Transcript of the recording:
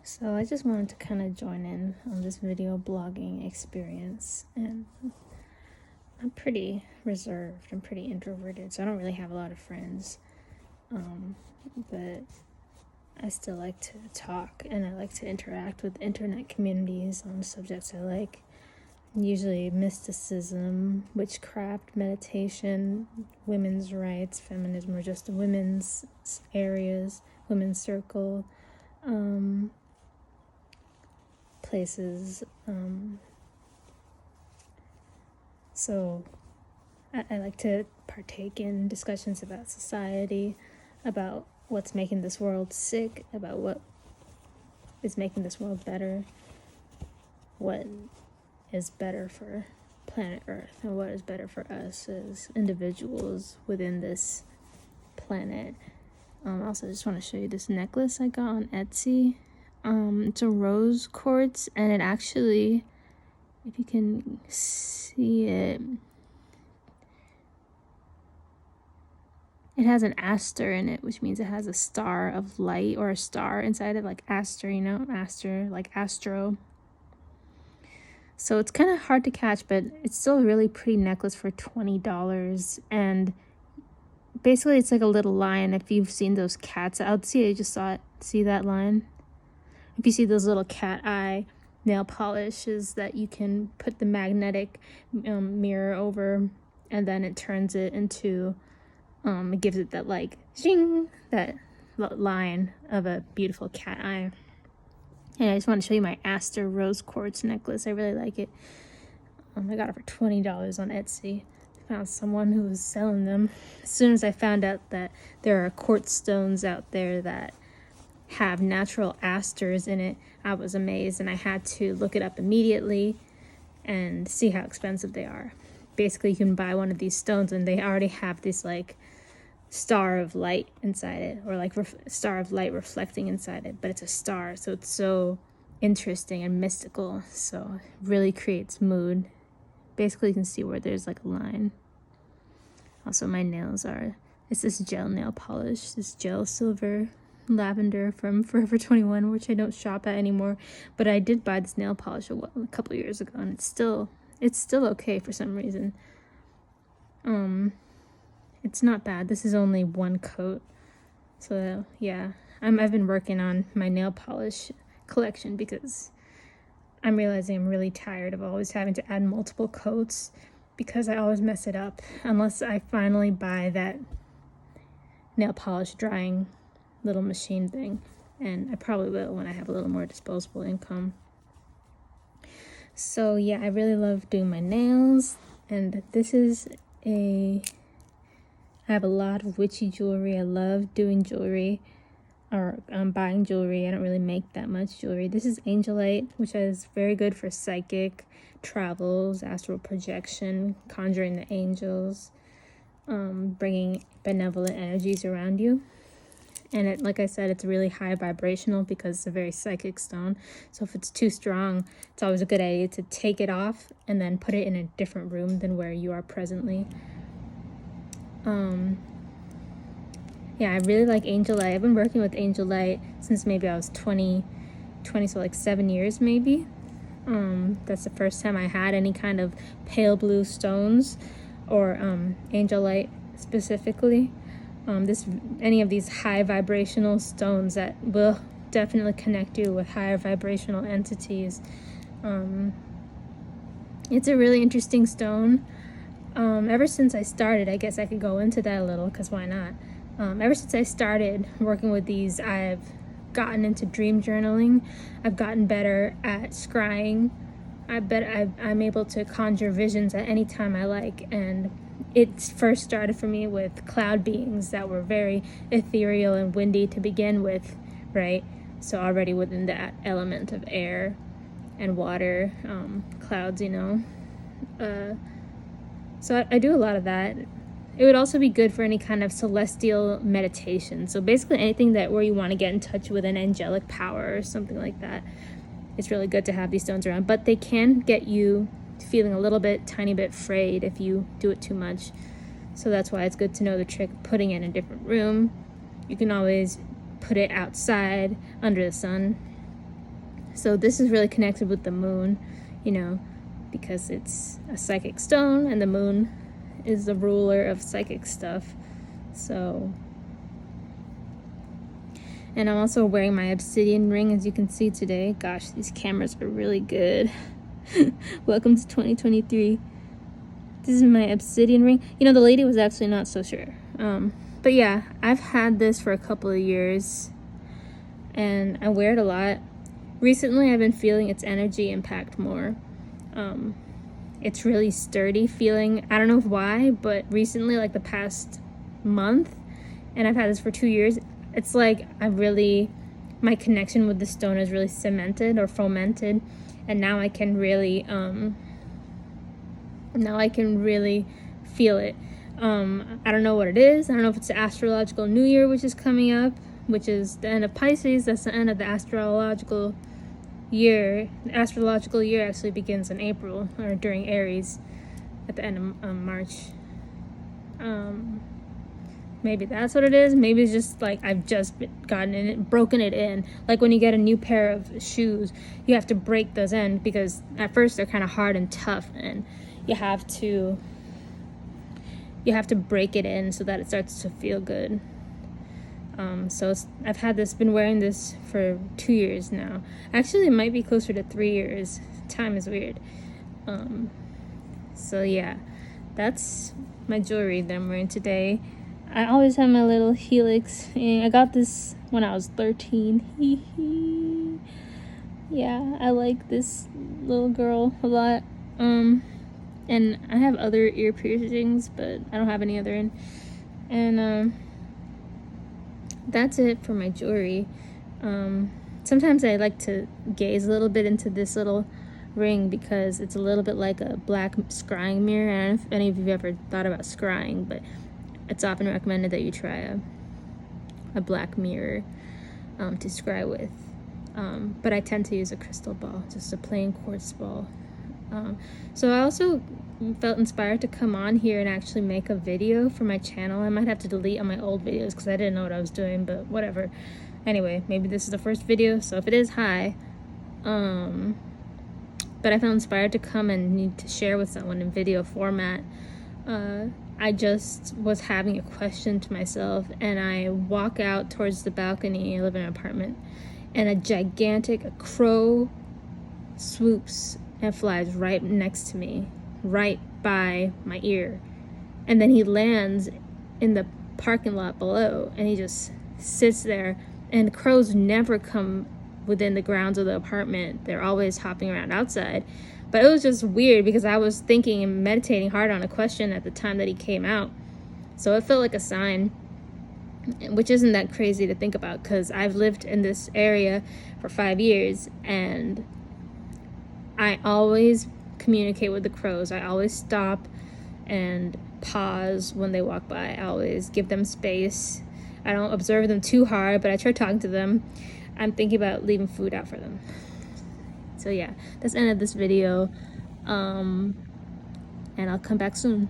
So I just wanted to kind of join in on this video blogging experience, and I'm pretty reserved. I'm pretty introverted, so I don't really have a lot of friends. But I still like to talk, and I like to interact with internet communities on subjects I like. Usually mysticism, witchcraft, meditation, women's rights, feminism, or just the women's areas, women's circle, places. So I like to partake in discussions about society, about what's making this world sick, about what is making this world better, what is better for planet Earth, and what is better for us as individuals within this planet. I also just want to show you this necklace I got on Etsy. It's a rose quartz, and it actually, if you can see it, it has an aster in it, which means it has a star of light or a star inside it, like aster, aster, like astro. So it's kind of hard to catch, but it's still a really pretty necklace for $20. And basically it's like a little lion. If you've seen those cats out, I just saw it. See that line? If you see those little cat eye nail polishes that you can put the magnetic mirror over, and then it turns it into, it gives it that like zing, that line of a beautiful cat eye. And I just want to show you my Aster rose quartz necklace. I really like it. I got it for $20 on Etsy. I found someone who was selling them. As soon as I found out that there are quartz stones out there that have natural asters in it, I was amazed, and I had to look it up immediately and see how expensive they are. Basically, you can buy one of these stones and they already have this like star of light inside it, or like star of light reflecting inside it, but it's a star, so it's so interesting and mystical, so it really creates mood. Basically, you can see where there's like a line. Also, my nails it's this gel nail polish, this gel silver lavender from Forever 21, which I don't shop at anymore, but I did buy this nail polish a couple of years ago, and it's still okay for some reason. It's not bad. This is only one coat, so yeah, I've been working on my nail polish collection because I'm realizing I'm really tired of always having to add multiple coats, because I always mess it up unless I finally buy that nail polish drying little machine thing, and I probably will when I have a little more disposable income. So yeah, I really love doing my nails, and this is I have a lot of witchy jewelry. I love doing jewelry, or buying jewelry. I don't really make that much jewelry. This is angelite, which is very good for psychic travels, astral projection, conjuring the angels, bringing benevolent energies around you. And it, like I said, it's really high vibrational because it's a very psychic stone. So if it's too strong, it's always a good idea to take it off and then put it in a different room than where you are presently. Yeah, I really like angelite. I've been working with angelite since maybe I was 20, so like 7 years maybe. That's the first time I had any kind of pale blue stones, or angelite specifically. Any of these high vibrational stones that will definitely connect you with higher vibrational entities. It's a really interesting stone. Ever since I started, I guess I could go into that a little, because why not? Ever since I started working with these, I've gotten into dream journaling. I've gotten better at scrying. I'm able to conjure visions at any time I like, and it first started for me with cloud beings that were very ethereal and windy to begin with, right? So already within that element of air and water, clouds, So I do a lot of that. It would also be good for any kind of celestial meditation. So basically anything where you want to get in touch with an angelic power or something like that. It's really good to have these stones around, but they can get you feeling a tiny bit frayed if you do it too much. So that's why it's good to know the trick of putting it in a different room. You can always put it outside under the sun. So this is really connected with the moon, you know, because it's a psychic stone and the moon is the ruler of psychic stuff. So, and I'm also wearing my obsidian ring, as you can see today. Gosh, these cameras are really good. Welcome to 2023. This is my obsidian ring. You know, the lady was actually not so sure. But yeah, I've had this for a couple of years and I wear it a lot. Recently, I've been feeling its energy impact more. It's really sturdy feeling. I don't know why, but recently, like the past month, and I've had this for 2 years, it's like my connection with the stone is really cemented or fomented, and now I can really feel it. I don't know what it is. I don't know if it's the astrological new year, which is coming up, which is the end of Pisces. That's the end of the astrological year. The astrological year actually begins in April, or during Aries at the end of March. Maybe that's what it is. Maybe it's just like I've just broken it in. Like when you get a new pair of shoes, you have to break those in because at first they're kind of hard and tough, and you have to break it in so that it starts to feel good. So I've been wearing this for 2 years now. Actually, it might be closer to 3 years. Time is weird. So yeah, that's my jewelry that I'm wearing today. I always have my little helix, and I got this when I was 13. Yeah, I like this little girl a lot. And I have other ear piercings, but I don't have any other in. And that's it for my jewelry. Sometimes I like to gaze a little bit into this little ring because it's a little bit like a black scrying mirror. I don't know if any of you have ever thought about scrying, but it's often recommended that you try a black mirror to scry with. But I tend to use a crystal ball, just a plain quartz ball. So I also felt inspired to come on here and actually make a video for my channel. I might have to delete on my old videos because I didn't know what I was doing, but whatever. Anyway, maybe this is the first video, so if it is, hi. But I felt inspired to come and need to share with someone in video format. I just was having a question to myself, and I walk out towards the balcony. I live in an apartment, and a gigantic crow swoops and flies right next to me, right by my ear. And then he lands in the parking lot below, and he just sits there. And crows never come within the grounds of the apartment. They're always hopping around outside. But it was just weird because I was thinking and meditating hard on a question at the time that he came out. So it felt like a sign, which isn't that crazy to think about because I've lived in this area for 5 years, and I always communicate with the crows. I always stop and pause when they walk by. I always give them space. I don't observe them too hard, but I try talking to them. I'm thinking about leaving food out for them. So yeah, that's the end of this video. And I'll come back soon.